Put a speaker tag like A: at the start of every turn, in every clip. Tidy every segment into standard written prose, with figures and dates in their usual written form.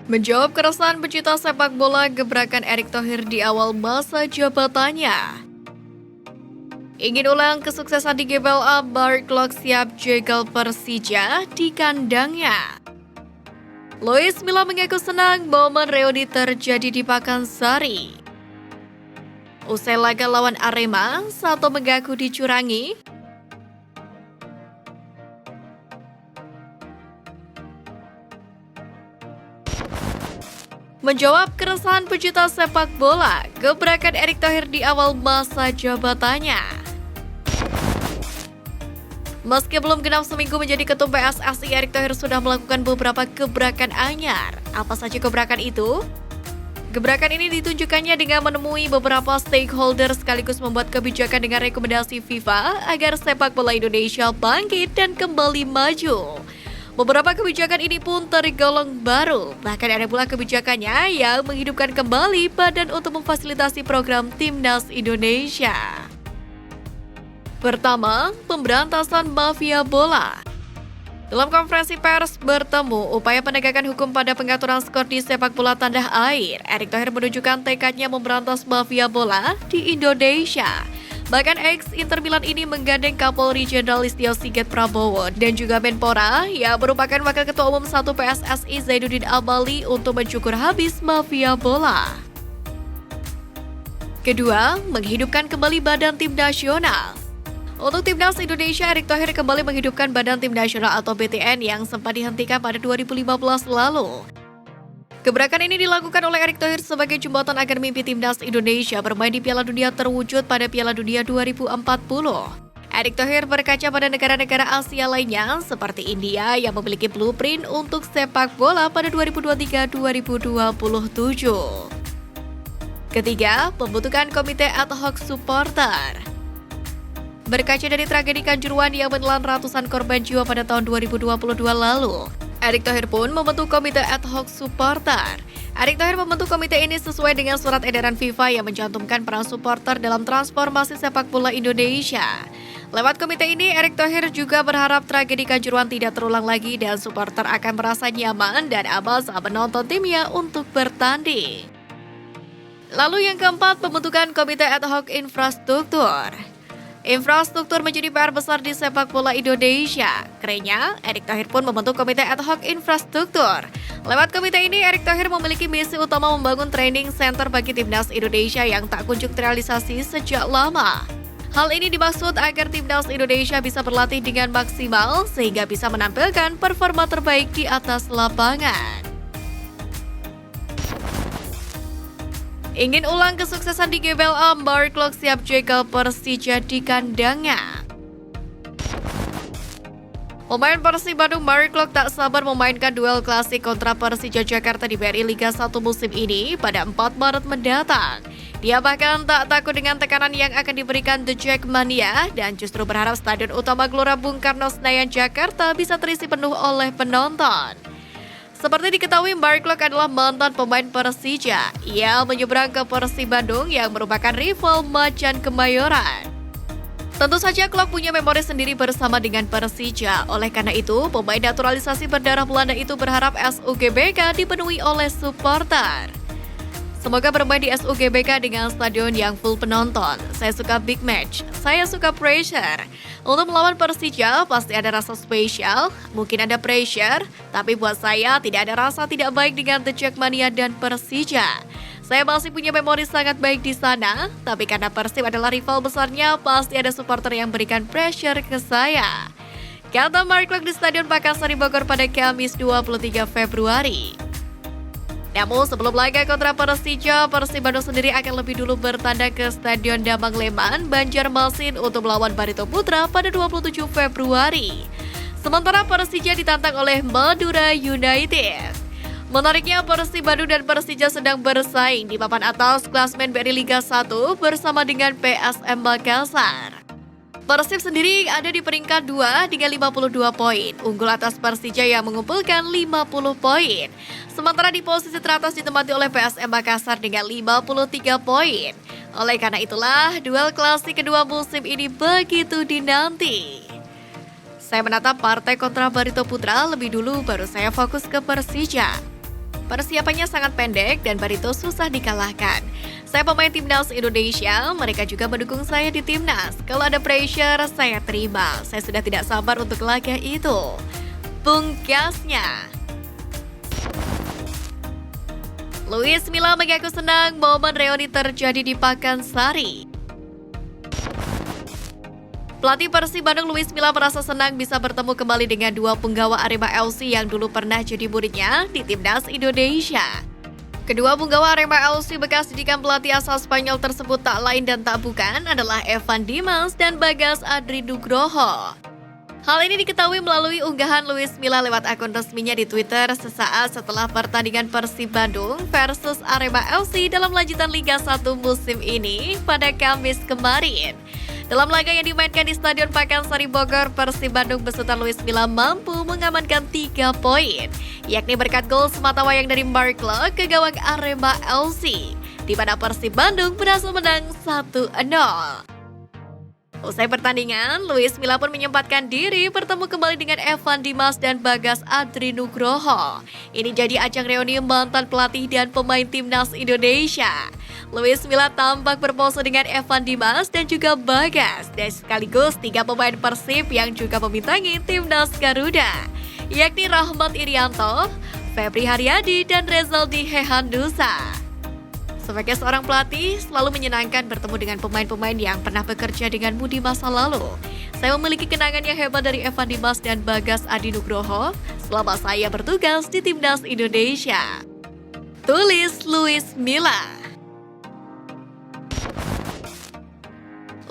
A: Menjawab keresahan pecinta sepak bola gebrakan Erick Thohir di awal masa jabatannya. Ingin ulang kesuksesan di GBLA, Barry Klok siap jegal Persija di kandangnya. Luis Milla mengaku senang momen reuni terjadi di Pakansari. Usai laga lawan Arema, Sato mengaku dicurangi. Menjawab keresahan pecinta sepak bola, gebrakan Erick Thohir di awal masa jabatannya. Meski belum genap seminggu menjadi ketum PSSI, Erick Thohir sudah melakukan beberapa gebrakan anyar. Apa saja gebrakan itu? Gebrakan ini ditunjukkannya dengan menemui beberapa stakeholder sekaligus membuat kebijakan dengan rekomendasi FIFA agar sepak bola Indonesia bangkit dan kembali maju. Beberapa kebijakan ini pun tergolong baru, bahkan ada pula kebijakannya yang menghidupkan kembali badan untuk memfasilitasi program Timnas Indonesia. Pertama, pemberantasan mafia bola. Dalam konferensi pers bertemu upaya penegakan hukum pada pengaturan skor di sepak bola tanah air, Erick Thohir menunjukkan tekadnya memberantas mafia bola di Indonesia. Bahkan ex-Inter Milan ini menggandeng Kapolri Jenderal Listio Sigit Prabowo dan juga Menpora yang merupakan Wakil Ketua Umum 1 PSSI Zainuddin Amali untuk mencukur habis mafia bola. Kedua, menghidupkan kembali Badan Tim Nasional. Untuk Timnas Indonesia, Erick Thohir kembali menghidupkan Badan Tim Nasional atau BTN yang sempat dihentikan pada 2015 lalu. Gebrakan ini dilakukan oleh Erick Thohir sebagai jembatan agar mimpi Timnas Indonesia bermain di Piala Dunia terwujud pada Piala Dunia 2040. Erick Thohir berkaca pada negara-negara Asia lainnya seperti India yang memiliki blueprint untuk sepak bola pada 2023-2027. Ketiga, pembentukan komite ad hoc supporter. Berkaca dari tragedi Kanjuruhan yang menelan ratusan korban jiwa pada tahun 2022 lalu, Erick Thohir pun membentuk komite ad hoc supporter. Erick Thohir membentuk komite ini sesuai dengan surat edaran FIFA yang mencantumkan peran supporter dalam transformasi sepak bola Indonesia. Lewat komite ini, Erick Thohir juga berharap tragedi Kanjuruhan tidak terulang lagi dan supporter akan merasa nyaman dan aman saat menonton timnya untuk bertanding. Lalu yang keempat, pembentukan komite ad hoc infrastruktur. Infrastruktur menjadi PR besar di sepak bola Indonesia. Kerennya, Erick Thohir pun membentuk komite ad hoc infrastruktur. Lewat komite ini, Erick Thohir memiliki misi utama membangun training center bagi Timnas Indonesia yang tak kunjung terrealisasi sejak lama. Hal ini dimaksud agar Timnas Indonesia bisa berlatih dengan maksimal sehingga bisa menampilkan performa terbaik di atas lapangan. Ingin ulang kesuksesan di GBLA, Barry Klok siap jegal Persija di kandangnya. Pemain Persib Bandung Barry Klok tak sabar memainkan duel klasik kontra Persija Jakarta di BRI Liga 1 musim ini pada 4 Maret mendatang. Dia bahkan tak takut dengan tekanan yang akan diberikan The Jackmania dan justru berharap Stadion Utama Gelora Bung Karno Senayan Jakarta bisa terisi penuh oleh penonton. Seperti diketahui, Barry Klok adalah mantan pemain Persija. Ia menyeberang ke Persib Bandung yang merupakan rival Macan Kemayoran. Tentu saja Klok punya memori sendiri bersama dengan Persija. Oleh karena itu, pemain naturalisasi berdarah Belanda itu berharap SUGBK dipenuhi oleh supporter. Semoga bermain di SUGBK dengan stadion yang full penonton. Saya suka big match, saya suka pressure. Untuk melawan Persija pasti ada rasa spesial, mungkin ada pressure, tapi buat saya tidak ada rasa tidak baik dengan The Jackmania dan Persija. Saya masih punya memori sangat baik di sana, tapi karena Persib adalah rival besarnya, pasti ada supporter yang berikan pressure ke saya. Kata Barry Klok di Stadion Pakansari Bogor pada Kamis 23 Februari. Namun sebelum laga kontra Persija, Persib Bandung sendiri akan lebih dulu bertandang ke Stadion Damang Leman, Banjarmasin untuk melawan Barito Putra pada 27 Februari. Sementara Persija ditantang oleh Madura United. Menariknya, Persib Bandung dan Persija sedang bersaing di papan atas klasmen BRI Liga 1 bersama dengan PSM Makassar. Persib sendiri ada di peringkat 2 dengan 52 poin, unggul atas Persija yang mengumpulkan 50 poin. Sementara di posisi teratas ditempati oleh PSM Makassar dengan 53 poin. Oleh karena itulah, duel klasik kedua musim ini begitu dinanti. Saya menatap partai kontra Barito Putra lebih dulu, baru saya fokus ke Persija. Persiapannya sangat pendek dan Barito susah dikalahkan. Saya pemain timnas Indonesia, mereka juga mendukung saya di timnas. Kalau ada pressure, saya terima. Saya sudah tidak sabar untuk laga itu. Pungkasnya. Luis Milla mengaku senang momen reuni terjadi di Pakansari. Pelatih Persib Bandung Luis Milla merasa senang bisa bertemu kembali dengan dua punggawa Arema FC yang dulu pernah jadi muridnya di timnas Indonesia. Kedua punggawa Arema FC bekas didikan pelatih asal Spanyol tersebut tak lain dan tak bukan adalah Evan Dimas dan Bagas Adri Nugroho. Hal ini diketahui melalui unggahan Luis Milla lewat akun resminya di Twitter sesaat setelah pertandingan Persib Bandung versus Arema FC dalam lanjutan Liga 1 musim ini pada Kamis kemarin. Dalam laga yang dimainkan di Stadion Pakansari Bogor, Persib Bandung besutan Luis Milla mampu mengamankan 3 poin, yakni berkat gol sematawayang dari Mark Klok ke gawang Arema FC, di mana Persib Bandung berhasil menang 1-0. Usai pertandingan, Luis Milla pun menyempatkan diri bertemu kembali dengan Evan Dimas dan Bagas Adri Nugroho. Ini jadi ajang reuni mantan pelatih dan pemain timnas Indonesia. Luis Milla tampak berpose dengan Evan Dimas dan juga Bagas, dan sekaligus 3 pemain Persib yang juga membintangi timnas Garuda, yakni Rahmat Irianto, Febri Haryadi, dan Rezaldi Hehandusa. Sebagai seorang pelatih, selalu menyenangkan bertemu dengan pemain-pemain yang pernah bekerja denganmu di masa lalu. Saya memiliki kenangan yang hebat dari Evan Dimas dan Bagas Adri Nugroho selama saya bertugas di timnas Indonesia. Tulis Luis Milla.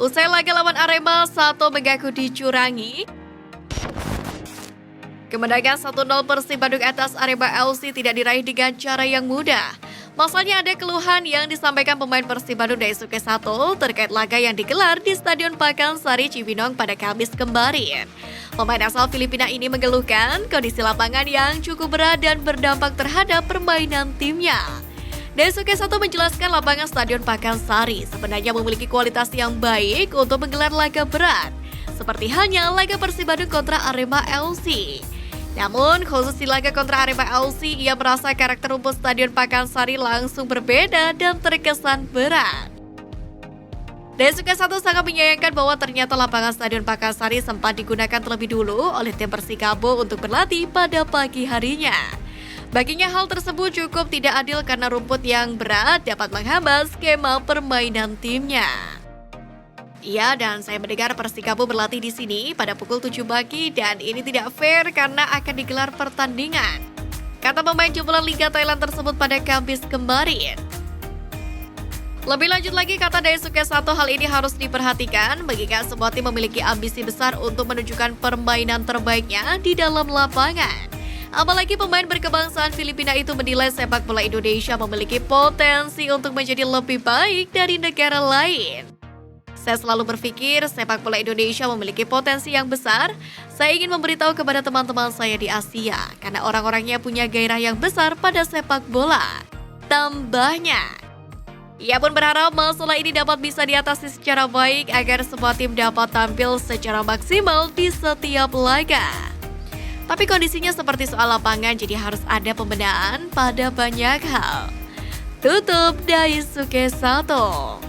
A: Usai laga lawan Arema, Sato mengaku dicurangi. Kemenangan 1-0 Persib Bandung atas Arema FC tidak diraih dengan cara yang mudah. Masalahnya ada keluhan yang disampaikan pemain Persib Bandung Daisuke Sato terkait laga yang digelar di Stadion Pakansari Cibinong pada Kamis kemarin. Pemain asal Filipina ini mengeluhkan kondisi lapangan yang cukup berat dan berdampak terhadap permainan timnya. Daisuke Sato menjelaskan lapangan Stadion Pakansari sebenarnya memiliki kualitas yang baik untuk menggelar laga berat, seperti halnya laga Persib Bandung kontra Arema FC. Namun, khusus di laga kontra Arema FC, ia merasa karakter rumput Stadion Pakansari langsung berbeda dan terkesan berat. Daisuke Sato sangat menyayangkan bahwa ternyata lapangan Stadion Pakansari sempat digunakan terlebih dulu oleh tim Persikabo untuk berlatih pada pagi harinya. Baginya hal tersebut cukup tidak adil karena rumput yang berat dapat menghambat skema permainan timnya. Iya, dan saya mendengar Persikabo berlatih di sini pada pukul 7 pagi dan ini tidak fair karena akan digelar pertandingan, kata pemain jebolan Liga Thailand tersebut pada Kamis kemarin. Lebih lanjut lagi, kata Daisuke Sato, hal ini harus diperhatikan mengingat semua tim memiliki ambisi besar untuk menunjukkan permainan terbaiknya di dalam lapangan. Apalagi pemain berkebangsaan Filipina itu menilai sepak bola Indonesia memiliki potensi untuk menjadi lebih baik dari negara lain. Saya selalu berpikir sepak bola Indonesia memiliki potensi yang besar. Saya ingin memberitahu kepada teman-teman saya di Asia karena orang-orangnya punya gairah yang besar pada sepak bola, tambahnya. Ia pun berharap masalah ini dapat bisa diatasi secara baik agar semua tim dapat tampil secara maksimal di setiap laga. Tapi kondisinya seperti soal lapangan, jadi harus ada pembenahan pada banyak hal. Tutup Daisuke Sato.